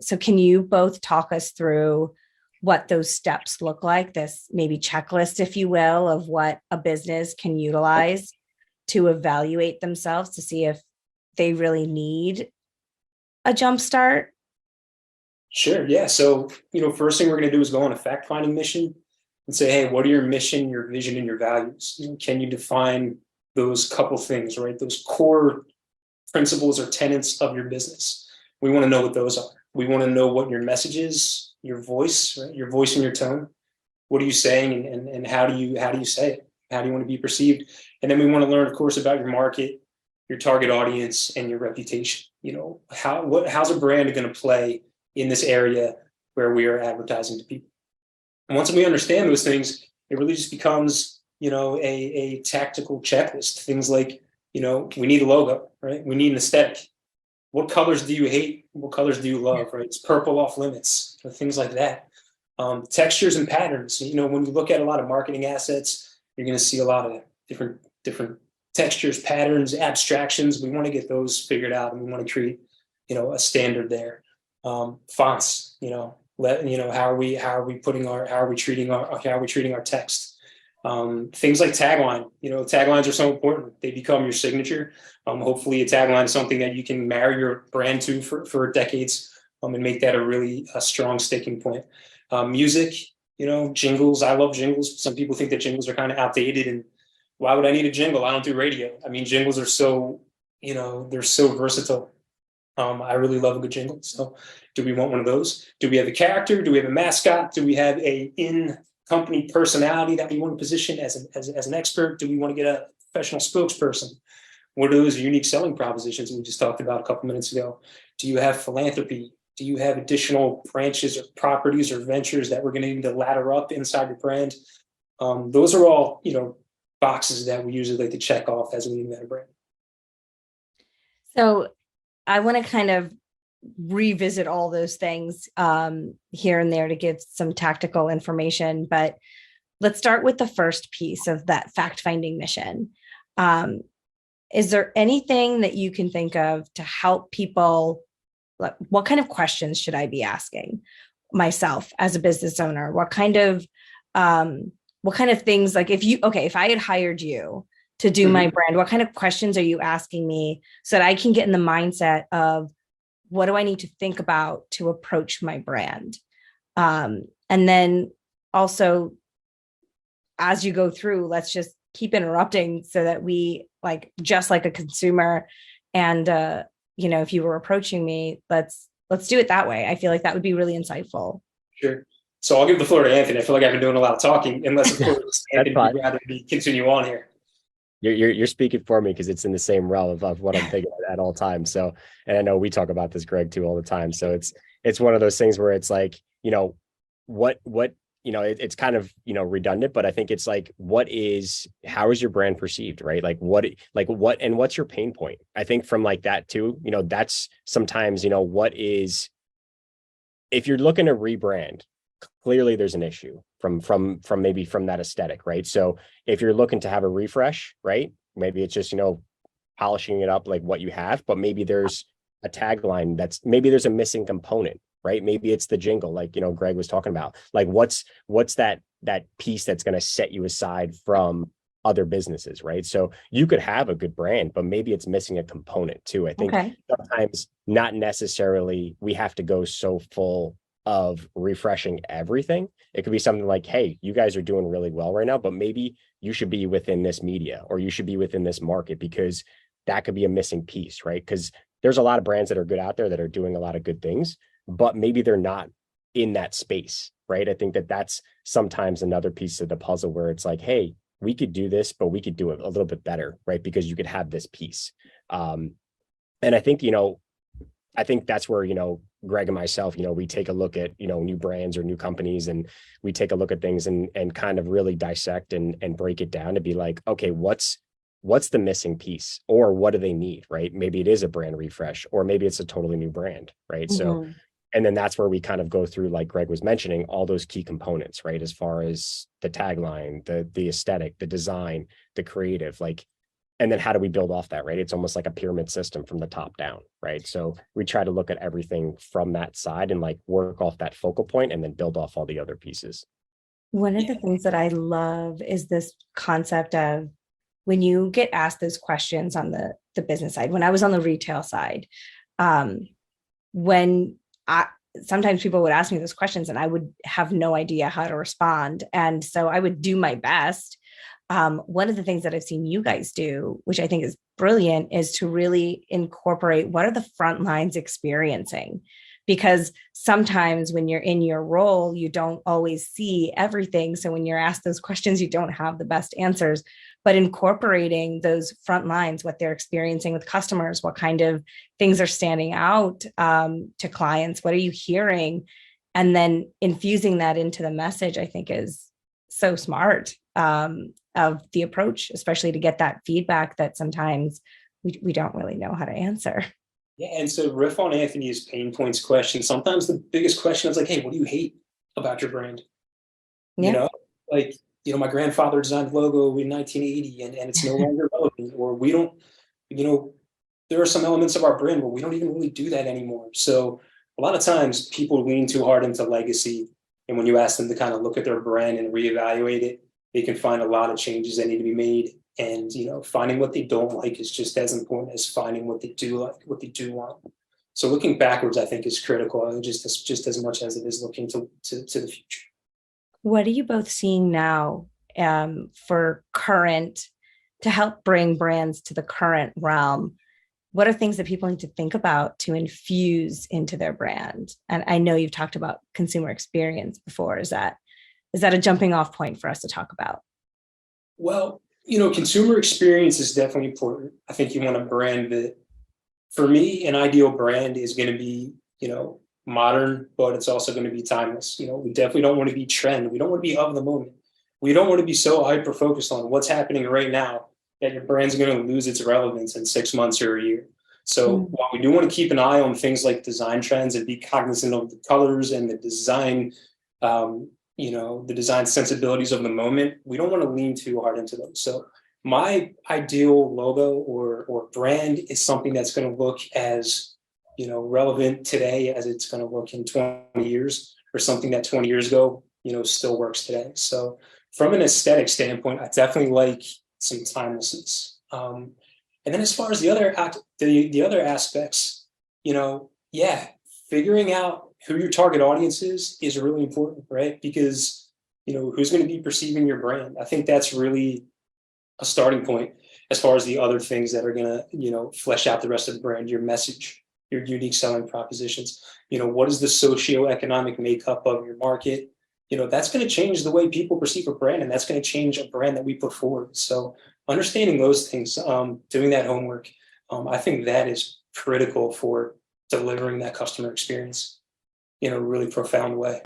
So can you both talk us through what those steps look like, this maybe checklist, if you will, of what a business can utilize to evaluate themselves to see if they really need a jump start? Sure. Yeah. So, first thing we're going to do is go on a fact finding mission and say, hey, what are your mission, your vision, and your values? Can you define those couple things, right? Those core principles or tenets of your business. We want to know what those are. We want to know what your message is, your voice, right? Your voice and your tone. What are you saying, and how do you say it? How do you want to be perceived? And then we want to learn, of course, about your market, your target audience, and your reputation. How's a brand going to play in this area where we are advertising to people? And once we understand those things, it really just becomes, a tactical checklist. Things like, we need a logo, right? We need an aesthetic. What colors do you hate? What colors do you love, right? It's purple off limits, things like that. Textures and patterns. When you look at a lot of marketing assets, you're going to see a lot of different textures, patterns, abstractions. We want to get those figured out, and we want to create, a standard there. Fonts, how are we treating our text? Things like tagline. Taglines are so important. They become your signature. Hopefully a tagline is something that you can marry your brand to for decades, and make that a strong sticking point. Music, jingles. I love jingles. Some people think that jingles are kind of outdated, and why would I need a jingle? I don't do radio. I mean, jingles are so, they're so versatile. I really love a good jingle. So do we want one of those? Do we have a character? Do we have a mascot? Do we have a in-company personality that we want to position as an expert? Do we want to get a professional spokesperson? What are those unique selling propositions we just talked about a couple minutes ago? Do you have philanthropy? Do you have additional branches or properties or ventures that we're going to need to ladder up inside your brand? Those are all, boxes that we usually like to check off as we invent a brand. So I want to kind of revisit all those things here and there to give some tactical information, but let's start with the first piece of that fact-finding mission. Is there anything that you can think of to help people? What kind of questions should I be asking myself as a business owner? What kind of things, like if I had hired you to do my brand, what kind of questions are you asking me so that I can get in the mindset of what do I need to think about to approach my brand? And then also, as you go through, let's just keep interrupting so that we just like a consumer. And, if you were approaching me, let's do it that way. I feel like that would be really insightful. Sure. So I'll give the floor to Anthony. I feel like I've been doing a lot of talking, unless of course Anthony would rather me continue on here. You're speaking for me because it's in the same realm of what I'm thinking at all times. So, and I know we talk about this, Greg, too, all the time. So it's one of those things where it's like, it's kind of, redundant, but I think it's like, how is your brand perceived, right? And what's your pain point? I think from like that too, that's sometimes, if you're looking to rebrand, clearly there's an issue from that aesthetic, right? So if you're looking to have a refresh, right, maybe it's just, polishing it up like what you have, but maybe there's a tagline maybe there's a missing component, right? Maybe it's the jingle, like, Greg was talking about, like what's that piece that's going to set you aside from other businesses, right? So you could have a good brand, but maybe it's missing a component too. I think sometimes not necessarily we have to go so full of refreshing everything. It could be something like, hey, you guys are doing really well right now, but maybe you should be within this media, or you should be within this market, because that could be a missing piece, right? Because there's a lot of brands that are good out there that are doing a lot of good things, but maybe they're not in that space, right? I think that's sometimes another piece of the puzzle where it's like, hey, we could do this, but we could do it a little bit better, right? Because you could have this piece. And I think, that's where, Greg and myself, we take a look at, new brands or new companies, and we take a look at things and kind of really dissect and break it down to be like, okay, what's the missing piece, or what do they need, right? Maybe it is a brand refresh, or maybe it's a totally new brand, right? So, and then that's where we kind of go through, like Greg was mentioning, all those key components, right? As far as the tagline, the aesthetic, the design, the creative, like And then how do we build off that, right? It's almost like a pyramid system from the top down, right? So we try to look at everything from that side and like work off that focal point and then build off all the other pieces. One of the things that I love is this concept of when you get asked those questions on the business side. When I was on the retail side, when I sometimes people would ask me those questions and I would have no idea how to respond. And so I would do my best. One of the things that I've seen you guys do, which I think is brilliant, is to really incorporate what are the front lines experiencing? Because sometimes when you're in your role, you don't always see everything. So when you're asked those questions, you don't have the best answers. But incorporating those front lines, what they're experiencing with customers, what kind of things are standing out to clients, what are you hearing? And then infusing that into the message, I think is so smart of the approach, especially to get that feedback that sometimes we don't really know how to answer. Yeah, and so riff on Anthony's pain points question. Sometimes the biggest question is like, hey, what do you hate about your brand? Yeah. You know, like, my grandfather designed the logo in 1980 and it's no longer relevant, or we don't, there are some elements of our brand where we don't even really do that anymore. So a lot of times people lean too hard into legacy. And when you ask them to kind of look at their brand and reevaluate it, they can find a lot of changes that need to be made. And, finding what they don't like is just as important as finding what they do like, what they do want. So looking backwards, I think, is critical, just as much as it is looking to the future. What are you both seeing now for current, to help bring brands to the current realm? What are things that people need to think about to infuse into their brand? And I know you've talked about consumer experience before. Is that a jumping off point for us to talk about? Well, consumer experience is definitely important. I think you want a brand that, for me, an ideal brand is going to be, modern, but it's also going to be timeless. We definitely don't want to be trend. We don't want to be of the moment. We don't want to be so hyper focused on what's happening right now that your brand's going to lose its relevance in 6 months or a year. So while we do want to keep an eye on things like design trends and be cognizant of the colors and the design, the design sensibilities of the moment, we don't want to lean too hard into those. So my ideal logo or brand is something that's going to look as, relevant today as it's going to look in 20 years, or something that 20 years ago, still works today. So from an aesthetic standpoint, I definitely like some timelessness. And then as far as the other aspects, figuring out who your target audience is really important, right? Because, who's going to be perceiving your brand? I think that's really a starting point as far as the other things that are going to, flesh out the rest of the brand, your message, your unique selling propositions. What is the socioeconomic makeup of your market? That's going to change the way people perceive a brand, and that's going to change a brand that we put forward. So understanding those things, doing that homework, I think that is critical for delivering that customer experience in a really profound way.